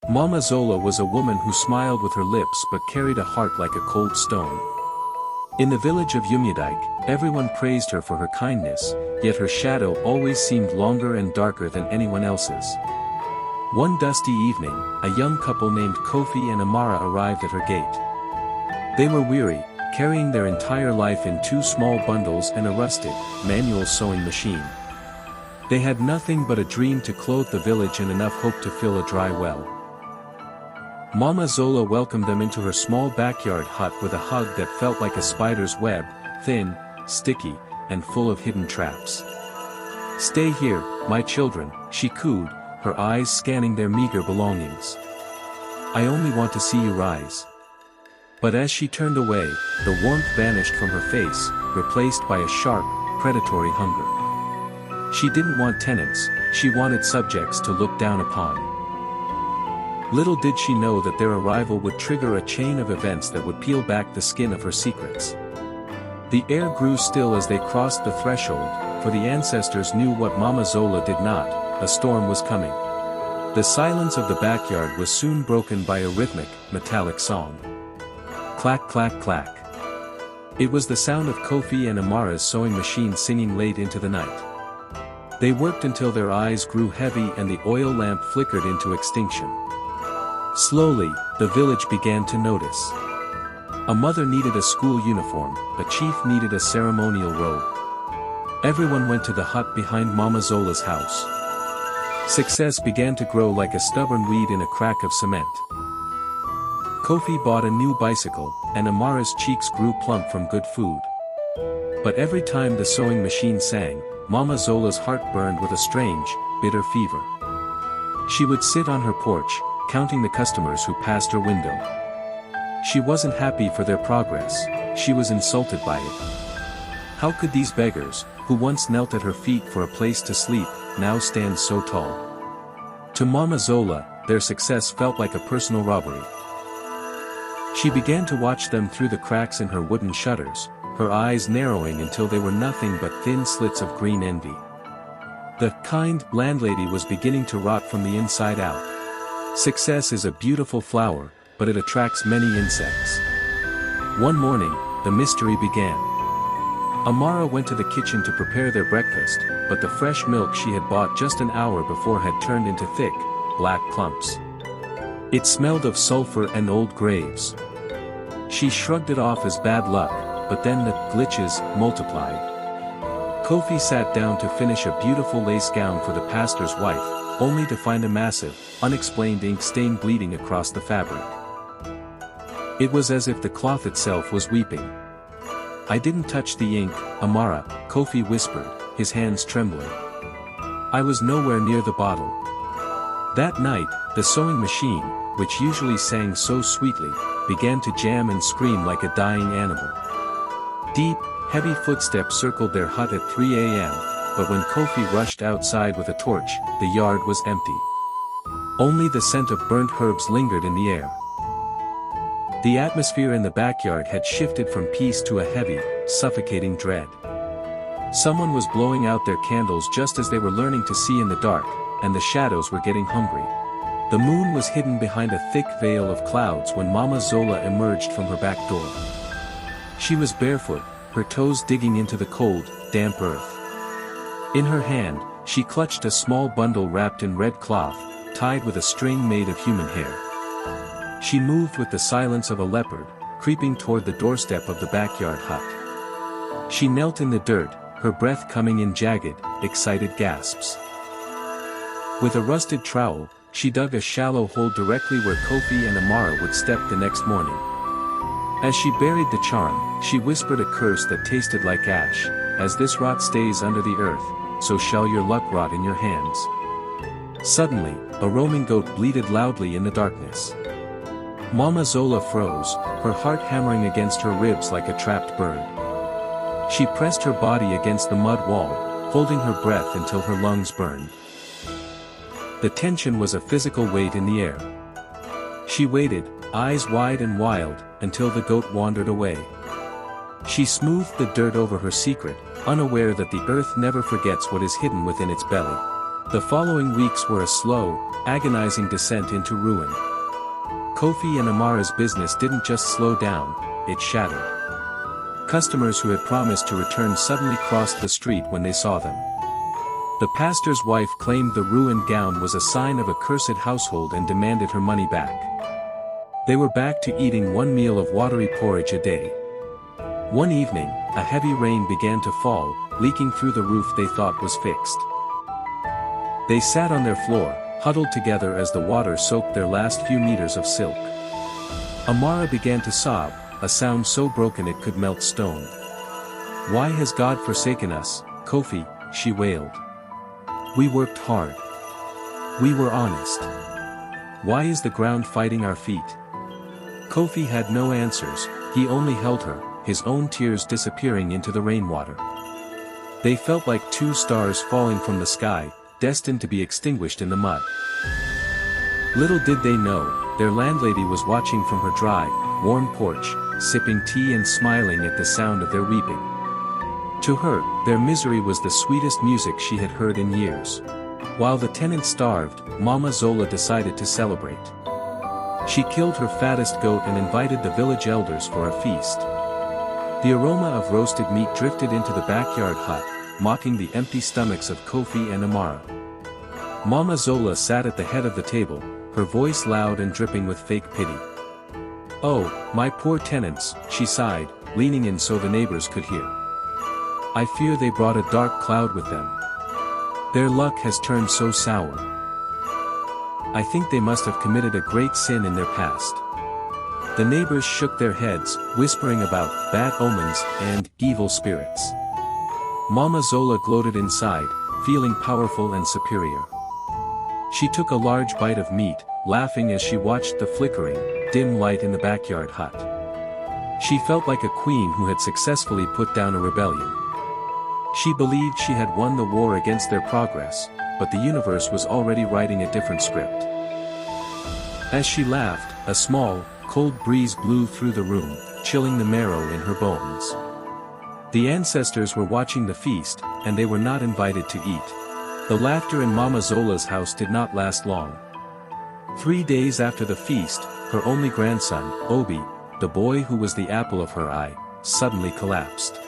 Mama Zola was a woman who smiled with her lips but carried a heart like a cold stone. In the village of Umudike, everyone praised her for her kindness, yet her shadow always seemed longer and darker than anyone else's. One dusty evening, a young couple named Kofi and Amara arrived at her gate. They were weary, carrying their entire life in two small bundles and a rusted, manual sewing machine. They had nothing but a dream to clothe the village and enough hope to fill a dry well. Mama Zola welcomed them into her small backyard hut with a hug that felt like a spider's web, thin, sticky, and full of hidden traps. "Stay here, my children," she cooed, her eyes scanning their meager belongings. "I only want to see you rise." But as she turned away, the warmth vanished from her face, replaced by a sharp, predatory hunger. She didn't want tenants, she wanted subjects to look down upon. Little did she know that their arrival would trigger a chain of events that would peel back the skin of her secrets. The air grew still as they crossed the threshold, for the ancestors knew what Mama Zola did not: a storm was coming. The silence of the backyard was soon broken by a rhythmic, metallic song. Clack clack clack. It was the sound of Kofi and Amara's sewing machine singing late into the night. They worked until their eyes grew heavy and the oil lamp flickered into extinction. Slowly, the village began to notice. A mother needed a school uniform, a chief needed a ceremonial robe. Everyone went to the hut behind Mama Zola's house. Success began to grow like a stubborn weed in a crack of cement. Kofi bought a new bicycle, and Amara's cheeks grew plump from good food. But every time the sewing machine sang, Mama Zola's heart burned with a strange, bitter fever. She would sit on her porch, counting the customers who passed her window. She wasn't happy for their progress, she was insulted by it. How could these beggars, who once knelt at her feet for a place to sleep, now stand so tall? To Mama Zola, their success felt like a personal robbery. She began to watch them through the cracks in her wooden shutters, her eyes narrowing until they were nothing but thin slits of green envy. The kind landlady was beginning to rot from the inside out. Success is a beautiful flower, but it attracts many insects. One morning, the mystery began. Amara went to the kitchen to prepare their breakfast, but the fresh milk she had bought just an hour before had turned into thick, black clumps. It smelled of sulfur and old graves. She shrugged it off as bad luck, but then the glitches multiplied. Kofi sat down to finish a beautiful lace gown for the pastor's wife, only to find a massive, unexplained ink stain bleeding across the fabric. It was as if the cloth itself was weeping. "I didn't touch the ink, Amara," Kofi whispered, his hands trembling. "I was nowhere near the bottle." That night, the sewing machine, which usually sang so sweetly, began to jam and scream like a dying animal. Deep, heavy footsteps circled their hut at 3 a.m., but when Kofi rushed outside with a torch, the yard was empty. Only the scent of burnt herbs lingered in the air. The atmosphere in the backyard had shifted from peace to a heavy, suffocating dread. Someone was blowing out their candles just as they were learning to see in the dark, and the shadows were getting hungry. The moon was hidden behind a thick veil of clouds when Mama Zola emerged from her back door. She was barefoot, her toes digging into the cold, damp earth. In her hand, she clutched a small bundle wrapped in red cloth, tied with a string made of human hair. She moved with the silence of a leopard, creeping toward the doorstep of the backyard hut. She knelt in the dirt, her breath coming in jagged, excited gasps. With a rusted trowel, she dug a shallow hole directly where Kofi and Amara would step the next morning. As she buried the charm, she whispered a curse that tasted like ash: "As this rot stays under the earth, so shall your luck rot in your hands." Suddenly, a roaming goat bleated loudly in the darkness. Mama Zola froze, her heart hammering against her ribs like a trapped bird. She pressed her body against the mud wall, holding her breath until her lungs burned. The tension was a physical weight in the air. She waited, eyes wide and wild, until the goat wandered away. She smoothed the dirt over her secret, unaware that the earth never forgets what is hidden within its belly. The following weeks were a slow, agonizing descent into ruin. Kofi and Amara's business didn't just slow down, it shattered. Customers who had promised to return suddenly crossed the street when they saw them. The pastor's wife claimed the ruined gown was a sign of a cursed household and demanded her money back. They were back to eating one meal of watery porridge a day. One evening, a heavy rain began to fall, leaking through the roof they thought was fixed. They sat on their floor, huddled together as the water soaked their last few meters of silk. Amara began to sob, a sound so broken it could melt stone. "Why has God forsaken us, Kofi?" she wailed. "We worked hard. We were honest. Why is the ground fighting our feet?" Kofi had no answers, he only held her, his own tears disappearing into the rainwater. They felt like two stars falling from the sky, destined to be extinguished in the mud. Little did they know, their landlady was watching from her dry, warm porch, sipping tea and smiling at the sound of their weeping. To her, their misery was the sweetest music she had heard in years. While the tenant starved, Mama Zola decided to celebrate. She killed her fattest goat and invited the village elders for a feast. The aroma of roasted meat drifted into the backyard hut, mocking the empty stomachs of Kofi and Amara. Mama Zola sat at the head of the table, her voice loud and dripping with fake pity. "Oh, my poor tenants," she sighed, leaning in so the neighbors could hear. "I fear they brought a dark cloud with them. Their luck has turned so sour. I think they must have committed a great sin in their past." The neighbors shook their heads, whispering about bad omens and evil spirits. Mama Zola gloated inside, feeling powerful and superior. She took a large bite of meat, laughing as she watched the flickering, dim light in the backyard hut. She felt like a queen who had successfully put down a rebellion. She believed she had won the war against their progress, but the universe was already writing a different script. As she laughed, a small, cold breeze blew through the room, chilling the marrow in her bones. The ancestors were watching the feast, and they were not invited to eat. The laughter in Mama Zola's house did not last long. 3 days after the feast, her only grandson, Obi, the boy who was the apple of her eye, suddenly collapsed.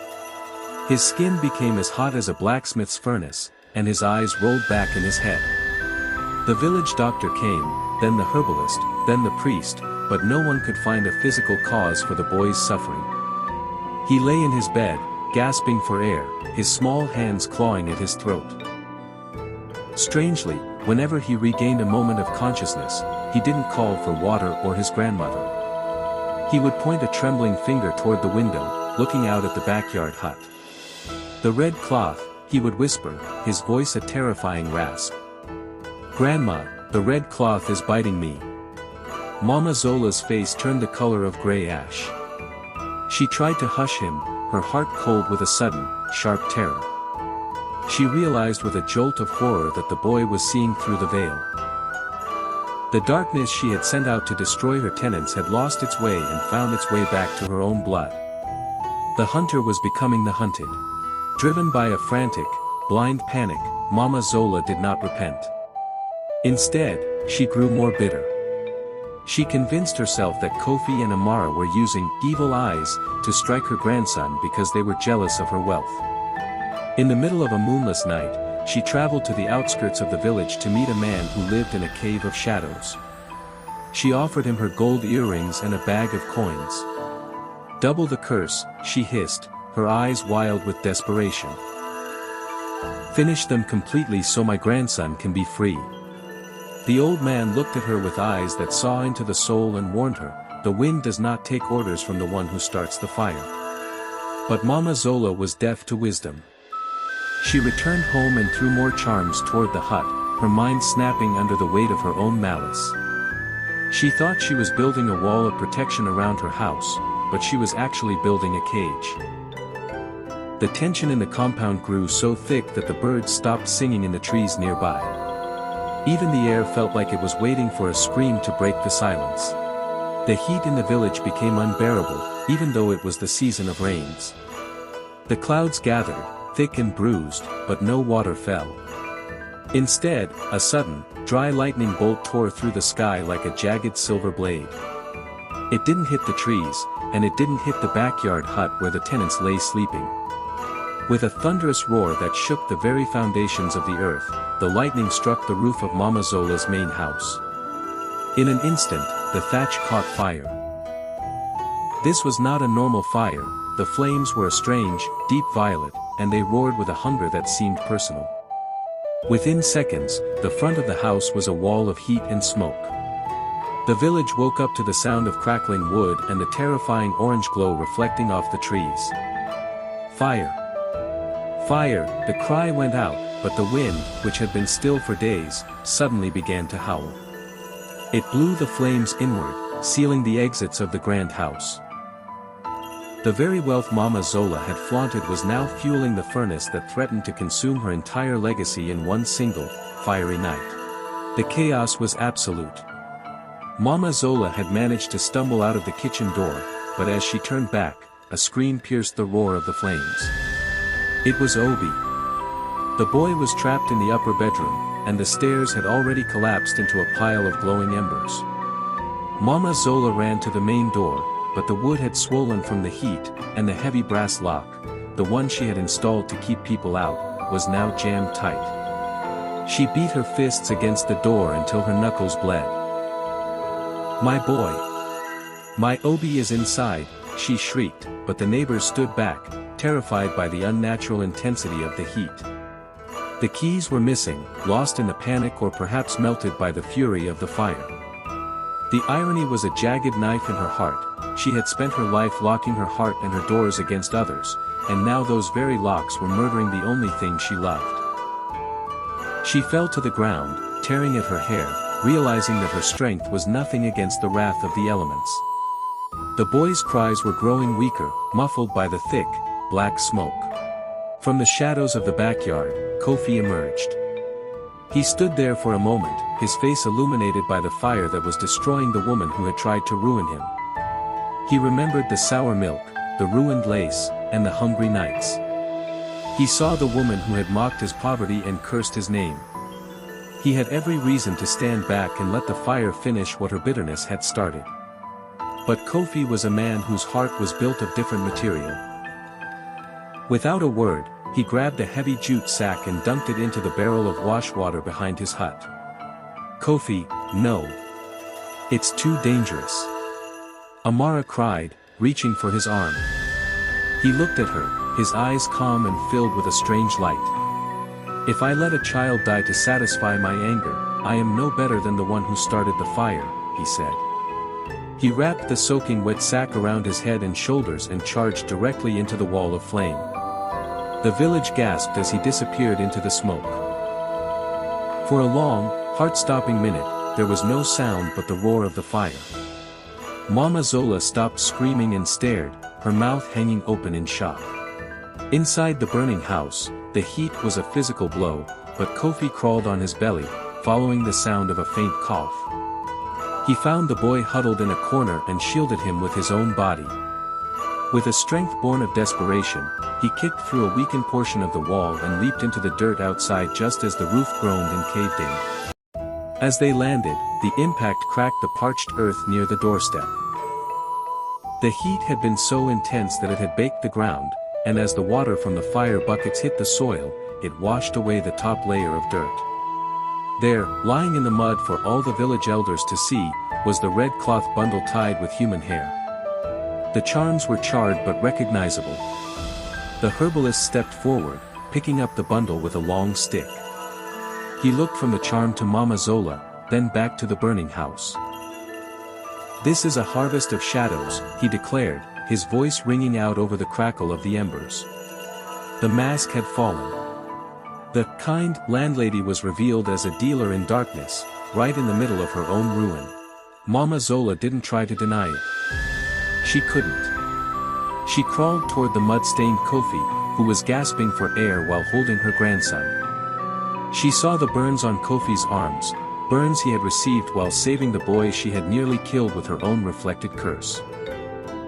His skin became as hot as a blacksmith's furnace, and his eyes rolled back in his head. The village doctor came, then the herbalist, then the priest, but no one could find a physical cause for the boy's suffering. He lay in his bed, gasping for air, his small hands clawing at his throat. Strangely, whenever he regained a moment of consciousness, he didn't call for water or his grandmother. He would point a trembling finger toward the window, looking out at the backyard hut. "The red cloth," he would whisper, his voice a terrifying rasp. "Grandma, the red cloth is biting me." Mama Zola's face turned the color of gray ash. She tried to hush him, her heart cold with a sudden, sharp terror. She realized with a jolt of horror that the boy was seeing through the veil. The darkness she had sent out to destroy her tenants had lost its way and found its way back to her own blood. The hunter was becoming the hunted. Driven by a frantic, blind panic, Mama Zola did not repent. Instead, she grew more bitter. She convinced herself that Kofi and Amara were using evil eyes to strike her grandson because they were jealous of her wealth. In the middle of a moonless night, she traveled to the outskirts of the village to meet a man who lived in a cave of shadows. She offered him her gold earrings and a bag of coins. "Double the curse," she hissed, her eyes wild with desperation. "Finish them completely so my grandson can be free." The old man looked at her with eyes that saw into the soul and warned her, "The wind does not take orders from the one who starts the fire." But Mama Zola was deaf to wisdom. She returned home and threw more charms toward the hut, her mind snapping under the weight of her own malice. She thought she was building a wall of protection around her house, but she was actually building a cage. The tension in the compound grew so thick that the birds stopped singing in the trees nearby. Even the air felt like it was waiting for a scream to break the silence. The heat in the village became unbearable, even though it was the season of rains. The clouds gathered, thick and bruised, but no water fell. Instead, a sudden, dry lightning bolt tore through the sky like a jagged silver blade. It didn't hit the trees, and it didn't hit the backyard hut where the tenants lay sleeping. With a thunderous roar that shook the very foundations of the earth, the lightning struck the roof of Mama Zola's main house. In an instant, the thatch caught fire. This was not a normal fire, the flames were a strange, deep violet, and they roared with a hunger that seemed personal. Within seconds, the front of the house was a wall of heat and smoke. The village woke up to the sound of crackling wood and the terrifying orange glow reflecting off the trees. Fire! Fire! The cry went out, but the wind, which had been still for days, suddenly began to howl. It blew the flames inward, sealing the exits of the grand house. The very wealth Mama Zola had flaunted was now fueling the furnace that threatened to consume her entire legacy in one single, fiery night. The chaos was absolute. Mama Zola had managed to stumble out of the kitchen door, but as she turned back, a scream pierced the roar of the flames. It was Obi. The boy was trapped in the upper bedroom, and the stairs had already collapsed into a pile of glowing embers. Mama Zola ran to the main door, but the wood had swollen from the heat, and the heavy brass lock, the one she had installed to keep people out, was now jammed tight. She beat her fists against the door until her knuckles bled. "My boy! My Obi is inside," she shrieked, but the neighbors stood back, terrified by the unnatural intensity of the heat. The keys were missing, lost in the panic or perhaps melted by the fury of the fire. The irony was a jagged knife in her heart. She had spent her life locking her heart and her doors against others, and now those very locks were murdering the only thing she loved. She fell to the ground, tearing at her hair, realizing that her strength was nothing against the wrath of the elements. The boy's cries were growing weaker, muffled by the thick, black smoke. From the shadows of the backyard, Kofi emerged. He stood there for a moment, his face illuminated by the fire that was destroying the woman who had tried to ruin him. He remembered the sour milk, the ruined lace, and the hungry nights. He saw the woman who had mocked his poverty and cursed his name. He had every reason to stand back and let the fire finish what her bitterness had started. But Kofi was a man whose heart was built of different material. Without a word, he grabbed a heavy jute sack and dumped it into the barrel of wash water behind his hut. "Kofi, no. It's too dangerous." Amara cried, reaching for his arm. He looked at her, his eyes calm and filled with a strange light. "If I let a child die to satisfy my anger, I am no better than the one who started the fire," he said. He wrapped the soaking wet sack around his head and shoulders and charged directly into the wall of flame. The village gasped as he disappeared into the smoke. For a long, heart-stopping minute, there was no sound but the roar of the fire. Mama Zola stopped screaming and stared, her mouth hanging open in shock. Inside the burning house, the heat was a physical blow, but Kofi crawled on his belly, following the sound of a faint cough. He found the boy huddled in a corner and shielded him with his own body. With a strength born of desperation, he kicked through a weakened portion of the wall and leaped into the dirt outside just as the roof groaned and caved in. As they landed, the impact cracked the parched earth near the doorstep. The heat had been so intense that it had baked the ground, and as the water from the fire buckets hit the soil, it washed away the top layer of dirt. There, lying in the mud for all the village elders to see, was the red cloth bundle tied with human hair. The charms were charred but recognizable. The herbalist stepped forward, picking up the bundle with a long stick. He looked from the charm to Mama Zola, then back to the burning house. "This is a harvest of shadows," he declared, his voice ringing out over the crackle of the embers. The mask had fallen. The kind landlady was revealed as a dealer in darkness, right in the middle of her own ruin. Mama Zola didn't try to deny it. She couldn't. She crawled toward the mud-stained Kofi, who was gasping for air while holding her grandson. She saw the burns on Kofi's arms, burns he had received while saving the boy she had nearly killed with her own reflected curse.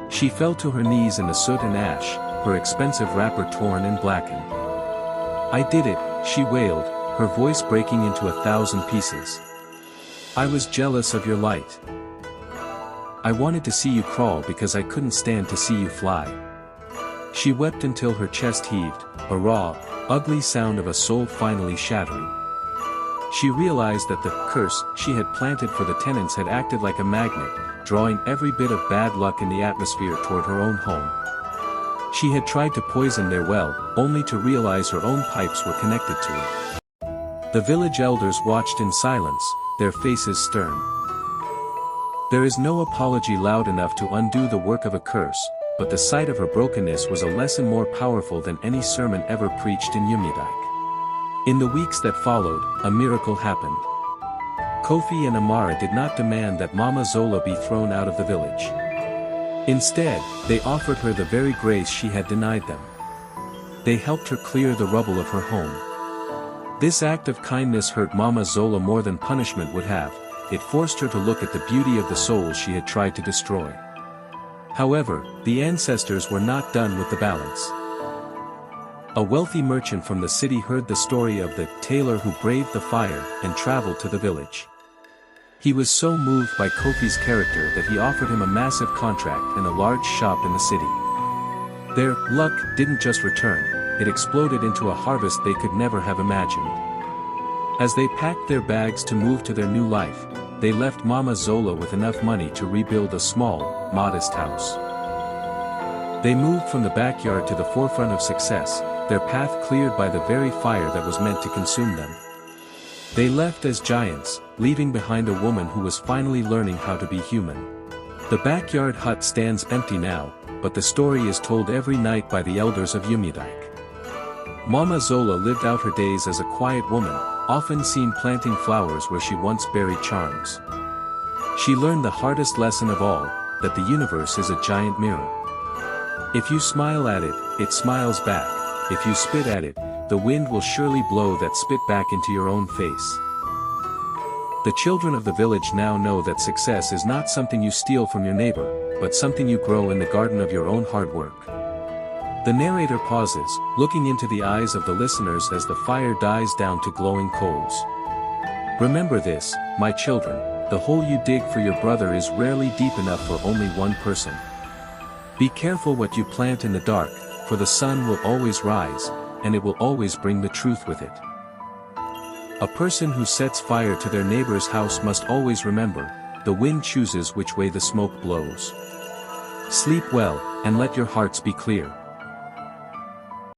She fell to her knees in the soot and ash, her expensive wrapper torn and blackened. "I did it," she wailed, her voice breaking into 1,000 pieces. I was jealous of your light. I wanted to see you crawl because I couldn't stand to see you fly. She wept until her chest heaved, a raw, ugly sound of a soul finally shattering. She realized that the curse she had planted for the tenants had acted like a magnet, drawing every bit of bad luck in the atmosphere toward her own home. She had tried to poison their well, only to realize her own pipes were connected to it. The village elders watched in silence, their faces stern. There is no apology loud enough to undo the work of a curse, but the sight of her brokenness was a lesson more powerful than any sermon ever preached in Umudike. In the weeks that followed, a miracle happened. Kofi and Amara did not demand that Mama Zola be thrown out of the village. Instead, they offered her the very grace she had denied them. They helped her clear the rubble of her home. This act of kindness hurt Mama Zola more than punishment would have. It forced her to look at the beauty of the souls she had tried to destroy. However, the ancestors were not done with the balance. A wealthy merchant from the city heard the story of the tailor who braved the fire and traveled to the village. He was so moved by Kofi's character that he offered him a massive contract in a large shop in the city. Their luck didn't just return, it exploded into a harvest they could never have imagined. As they packed their bags to move to their new life, they left Mama Zola with enough money to rebuild a small, modest house. They moved from the backyard to the forefront of success, their path cleared by the very fire that was meant to consume them. They left as giants, leaving behind a woman who was finally learning how to be human. The backyard hut stands empty now, but the story is told every night by the elders of Umudike. Mama Zola lived out her days as a quiet woman, often seen planting flowers where she once buried charms. She learned the hardest lesson of all, that the universe is a giant mirror. If you smile at it, it smiles back. If you spit at it, the wind will surely blow that spit back into your own face. The children of the village now know that success is not something you steal from your neighbor, but something you grow in the garden of your own hard work. The narrator pauses, looking into the eyes of the listeners as the fire dies down to glowing coals. Remember this, my children, the hole you dig for your brother is rarely deep enough for only one person. Be careful what you plant in the dark, for the sun will always rise, and it will always bring the truth with it. A person who sets fire to their neighbor's house must always remember, the wind chooses which way the smoke blows. Sleep well, and let your hearts be clear.